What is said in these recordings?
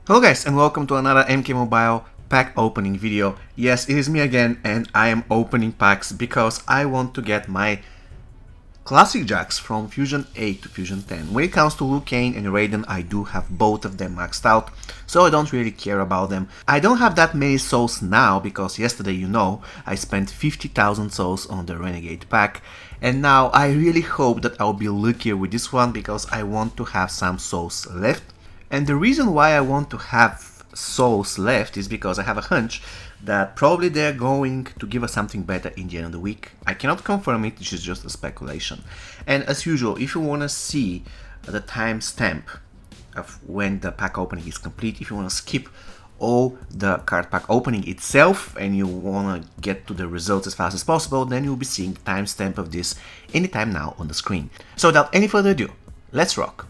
Hello guys and welcome to another MK Mobile pack opening video. Yes, it is me again and I am opening packs because I want to get my Classic Jax from Fusion 8 to Fusion 10. When it comes to Liu Kang and Raiden, I do have both of them maxed out, so I don't really care about them. I don't have that many souls now because yesterday, I spent 50,000 souls on the Renegade pack, and now I really hope that I'll be luckier with this one because I want to have some souls left. And the reason why I want to have souls left is because I have a hunch that probably they're going to give us something better in the end of the week. I cannot confirm it, this is just a speculation. And as usual, if you want to see the timestamp of when the pack opening is complete, if you want to skip all the card pack opening itself and you want to get to the results as fast as possible, then you'll be seeing the timestamp of this anytime now on the screen. So without any further ado, let's rock!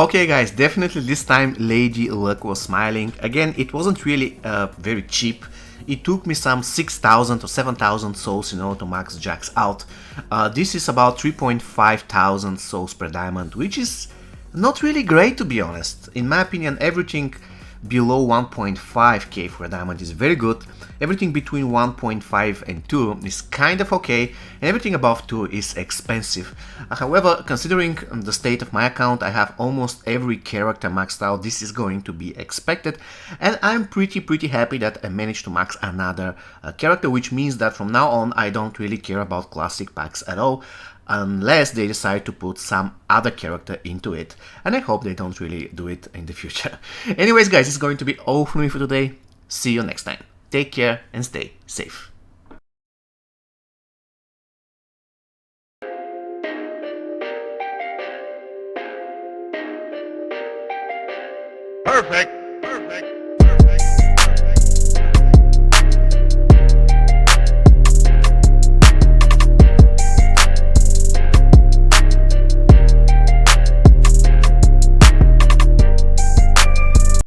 Okay guys, definitely this time Lady Luck was smiling. Again, it wasn't really very cheap. It took me some 6,000 or 7,000 souls, to max Jax out. This is about 3.5 thousand souls per diamond, which is not really great, to be honest. In my opinion, everything below 1.5k for a diamond is very good. Everything between 1.5 and 2 is kind of okay, and everything above 2 is expensive. However, considering the state of my account, I have almost every character maxed out. This is going to be expected, and I'm pretty happy that I managed to max another character, which means that from now on I don't really care about classic packs at all, unless they decide to put some other character into it, and I hope they don't really do it in the future. Anyways guys, it's going to be all from me for today. See you next time. Take care and stay safe. Perfect.